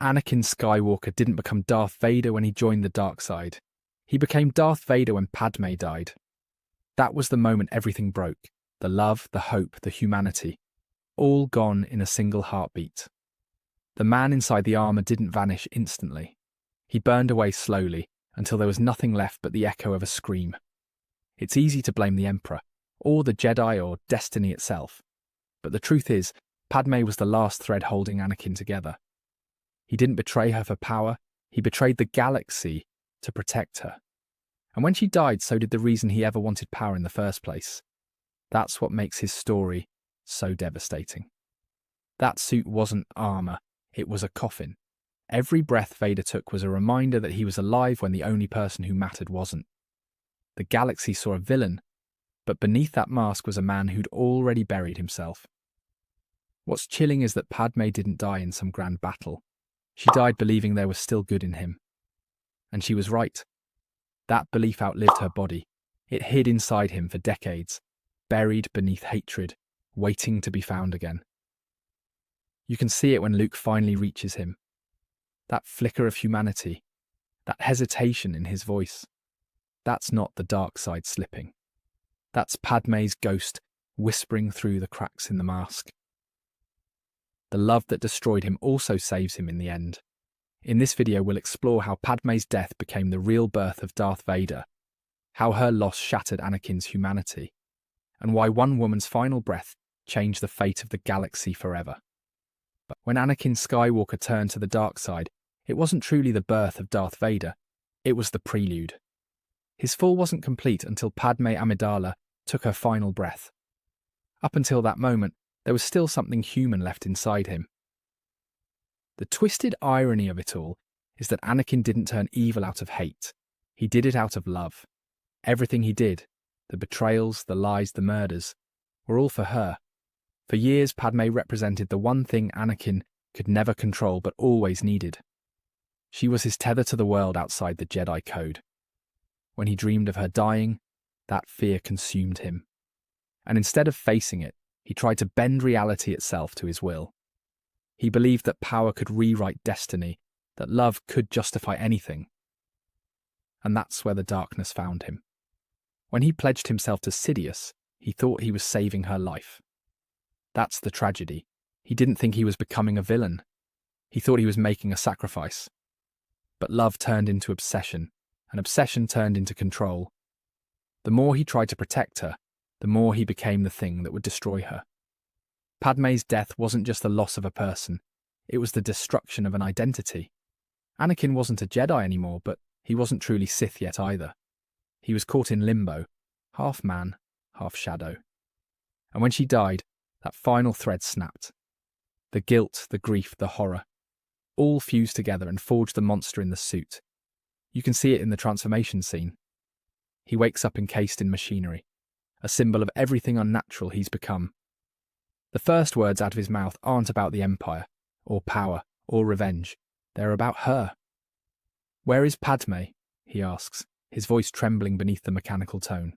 Anakin Skywalker didn't become Darth Vader when he joined the dark side. He became Darth Vader when Padme died. That was the moment everything broke. The love, the hope, the humanity. All gone in a single heartbeat. The man inside the armor didn't vanish instantly. He burned away slowly until there was nothing left but the echo of a scream. It's easy to blame the Emperor, or the Jedi, or destiny itself. But the truth is, Padme was the last thread holding Anakin together. He didn't betray her for power, he betrayed the galaxy to protect her. And when she died, so did the reason he ever wanted power in the first place. That's what makes his story so devastating. That suit wasn't armor, it was a coffin. Every breath Vader took was a reminder that he was alive when the only person who mattered wasn't. The galaxy saw a villain, but beneath that mask was a man who'd already buried himself. What's chilling is that Padme didn't die in some grand battle. She died believing there was still good in him. And she was right. That belief outlived her body. It hid inside him for decades, buried beneath hatred, waiting to be found again. You can see it when Luke finally reaches him. That flicker of humanity, that hesitation in his voice. That's not the dark side slipping. That's Padme's ghost whispering through the cracks in the mask. The love that destroyed him also saves him in the end. In this video, we'll explore how Padme's death became the real birth of Darth Vader, how her loss shattered Anakin's humanity, and why one woman's final breath changed the fate of the galaxy forever. But when Anakin Skywalker turned to the dark side, it wasn't truly the birth of Darth Vader, it was the prelude. His fall wasn't complete until Padme Amidala took her final breath. Up until that moment, there was still something human left inside him. The twisted irony of it all is that Anakin didn't turn evil out of hate. He did it out of love. Everything he did, the betrayals, the lies, the murders, were all for her. For years, Padme represented the one thing Anakin could never control but always needed. She was his tether to the world outside the Jedi Code. When he dreamed of her dying, that fear consumed him. And instead of facing it, he tried to bend reality itself to his will. He believed that power could rewrite destiny, that love could justify anything. And that's where the darkness found him. When he pledged himself to Sidious, he thought he was saving her life. That's the tragedy. He didn't think he was becoming a villain. He thought he was making a sacrifice. But love turned into obsession, and obsession turned into control. The more he tried to protect her, the more he became the thing that would destroy her. Padme's death wasn't just the loss of a person, it was the destruction of an identity. Anakin wasn't a Jedi anymore, but he wasn't truly Sith yet either. He was caught in limbo, half man, half shadow. And when she died, that final thread snapped. The guilt, the grief, the horror, all fused together and forged the monster in the suit. You can see it in the transformation scene. He wakes up encased in machinery, a symbol of everything unnatural he's become. The first words out of his mouth aren't about the Empire, or power, or revenge. They're about her. "Where is Padme?" he asks, his voice trembling beneath the mechanical tone.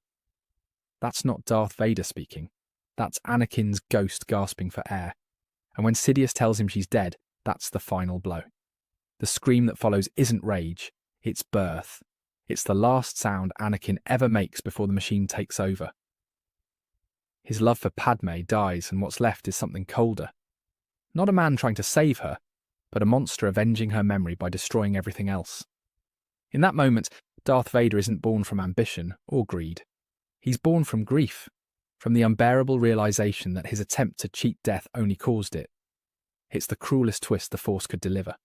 That's not Darth Vader speaking. That's Anakin's ghost gasping for air. And when Sidious tells him she's dead, that's the final blow. The scream that follows isn't rage, it's birth. It's the last sound Anakin ever makes before the machine takes over. His love for Padme dies, and what's left is something colder. Not a man trying to save her, but a monster avenging her memory by destroying everything else. In that moment, Darth Vader isn't born from ambition or greed. He's born from grief, from the unbearable realization that his attempt to cheat death only caused it. It's the cruelest twist the Force could deliver.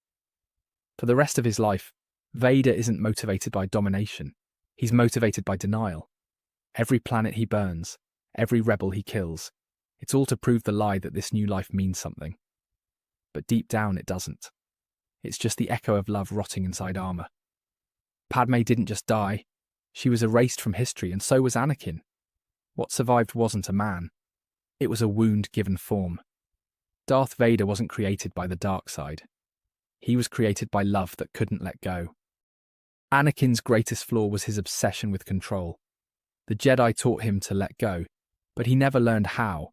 For the rest of his life, Vader isn't motivated by domination. He's motivated by denial. Every planet he burns, every rebel he kills, it's all to prove the lie that this new life means something. But deep down it doesn't. It's just the echo of love rotting inside armor. Padme didn't just die. She was erased from history, and so was Anakin. What survived wasn't a man. It was a wound given form. Darth Vader wasn't created by the dark side. He was created by love that couldn't let go. Anakin's greatest flaw was his obsession with control. The Jedi taught him to let go, but he never learned how.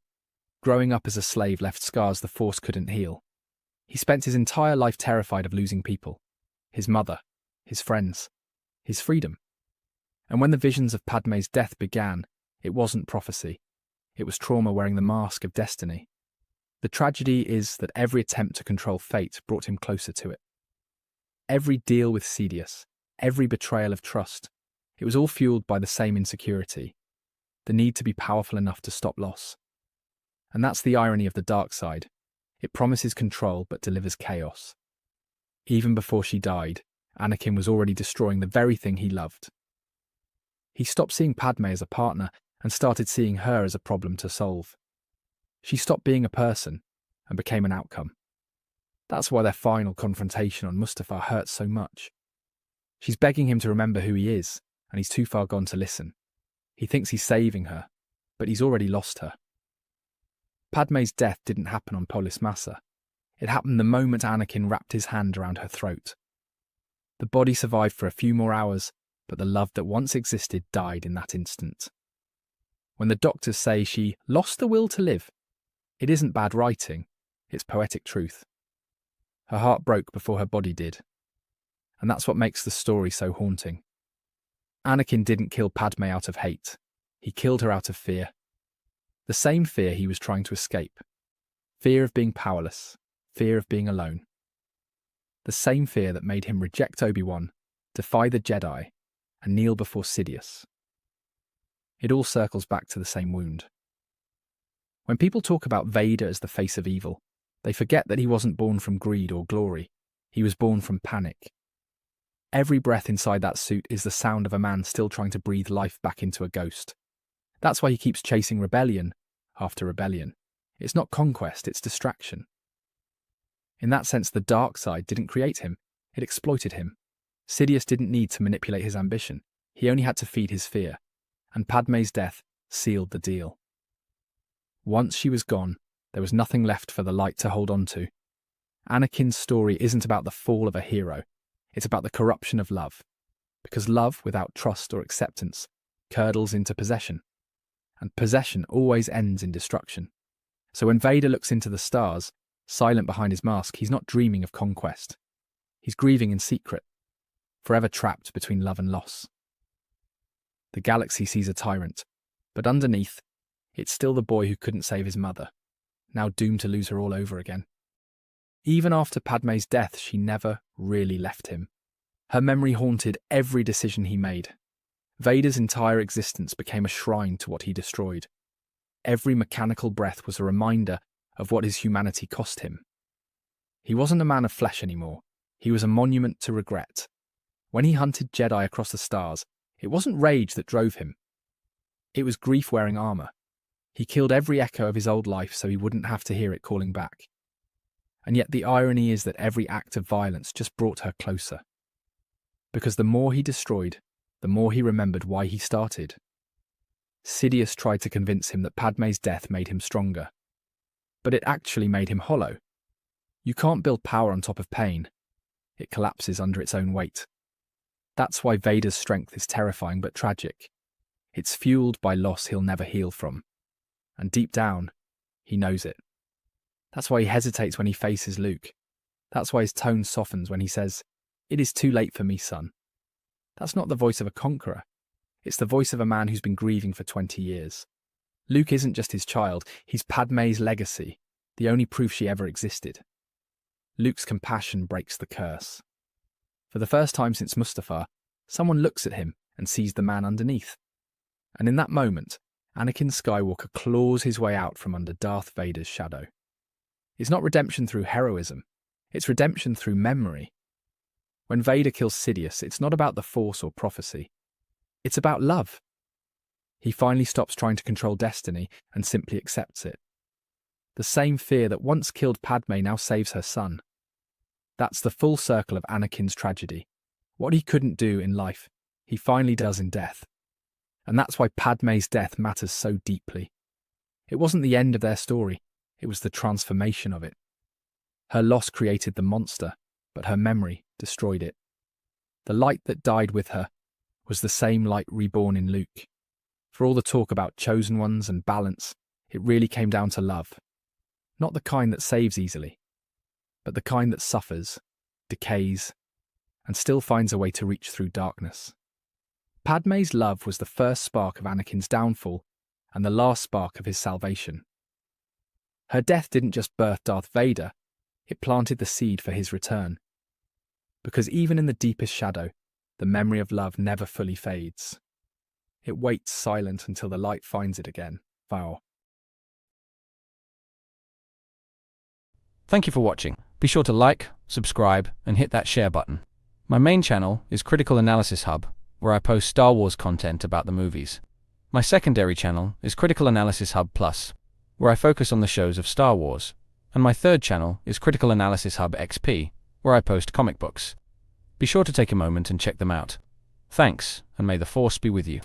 Growing up as a slave left scars the Force couldn't heal. He spent his entire life terrified of losing people, his mother, his friends, his freedom. And when the visions of Padme's death began, it wasn't prophecy. It was trauma wearing the mask of destiny. The tragedy is that every attempt to control fate brought him closer to it. Every deal with Sidious, every betrayal of trust, it was all fueled by the same insecurity, the need to be powerful enough to stop loss. And that's the irony of the dark side. It promises control but delivers chaos. Even before she died, Anakin was already destroying the very thing he loved. He stopped seeing Padme as a partner and started seeing her as a problem to solve. She stopped being a person and became an outcome. That's why their final confrontation on Mustafar hurts so much. She's begging him to remember who he is, and he's too far gone to listen. He thinks he's saving her, but he's already lost her. Padme's death didn't happen on Polis Massa. It happened the moment Anakin wrapped his hand around her throat. The body survived for a few more hours, but the love that once existed died in that instant. When the doctors say she lost the will to live, it isn't bad writing, it's poetic truth. Her heart broke before her body did. And that's what makes the story so haunting. Anakin didn't kill Padme out of hate. He killed her out of fear. The same fear he was trying to escape. Fear of being powerless. Fear of being alone. The same fear that made him reject Obi-Wan, defy the Jedi, and kneel before Sidious. It all circles back to the same wound. When people talk about Vader as the face of evil, they forget that he wasn't born from greed or glory. He was born from panic. Every breath inside that suit is the sound of a man still trying to breathe life back into a ghost. That's why he keeps chasing rebellion after rebellion. It's not conquest, it's distraction. In that sense, the dark side didn't create him, it exploited him. Sidious didn't need to manipulate his ambition, he only had to feed his fear, and Padme's death sealed the deal. Once she was gone, there was nothing left for the light to hold on to. Anakin's story isn't about the fall of a hero, it's about the corruption of love. Because love without trust or acceptance curdles into possession, and possession always ends in destruction. So when Vader looks into the stars, silent behind his mask, he's not dreaming of conquest. He's grieving in secret, forever trapped between love and loss. The galaxy sees a tyrant, but underneath, it's still the boy who couldn't save his mother, now doomed to lose her all over again. Even after Padme's death, she never really left him. Her memory haunted every decision he made. Vader's entire existence became a shrine to what he destroyed. Every mechanical breath was a reminder of what his humanity cost him. He wasn't a man of flesh anymore. He was a monument to regret. When he hunted Jedi across the stars, it wasn't rage that drove him. It was grief wearing armor. He killed every echo of his old life so he wouldn't have to hear it calling back. And yet the irony is that every act of violence just brought her closer. Because the more he destroyed, the more he remembered why he started. Sidious tried to convince him that Padme's death made him stronger. But it actually made him hollow. You can't build power on top of pain. It collapses under its own weight. That's why Vader's strength is terrifying but tragic. It's fueled by loss he'll never heal from. And deep down, he knows it. That's why he hesitates when he faces Luke. That's why his tone softens when he says, "It is too late for me, son." That's not the voice of a conqueror. It's the voice of a man who's been grieving for 20 years. Luke isn't just his child, he's Padme's legacy, the only proof she ever existed. Luke's compassion breaks the curse. For the first time since Mustafar, someone looks at him and sees the man underneath. And in that moment, Anakin Skywalker claws his way out from under Darth Vader's shadow. It's not redemption through heroism, it's redemption through memory. When Vader kills Sidious, it's not about the Force or prophecy. It's about love. He finally stops trying to control destiny and simply accepts it. The same fear that once killed Padme now saves her son. That's the full circle of Anakin's tragedy. What he couldn't do in life, he finally does in death. And that's why Padme's death matters so deeply. It wasn't the end of their story, it was the transformation of it. Her loss created the monster, but her memory destroyed it. The light that died with her was the same light reborn in Luke. For all the talk about chosen ones and balance, it really came down to love. Not the kind that saves easily, but the kind that suffers, decays, and still finds a way to reach through darkness. Padme's love was the first spark of Anakin's downfall and the last spark of his salvation. Her death didn't just birth Darth Vader, it planted the seed for his return. Because even in the deepest shadow, the memory of love never fully fades. It waits silent until the light finds it again. Vow. Thank you for watching. Be sure to like, subscribe, and hit that share button. My main channel is Critical Analysis Hub, where I post Star Wars content about the movies. My secondary channel is Critical Analysis Hub Plus, where I focus on the shows of Star Wars. And my third channel is Critical Analysis Hub XP, where I post comic books. Be sure to take a moment and check them out. Thanks, and may the Force be with you.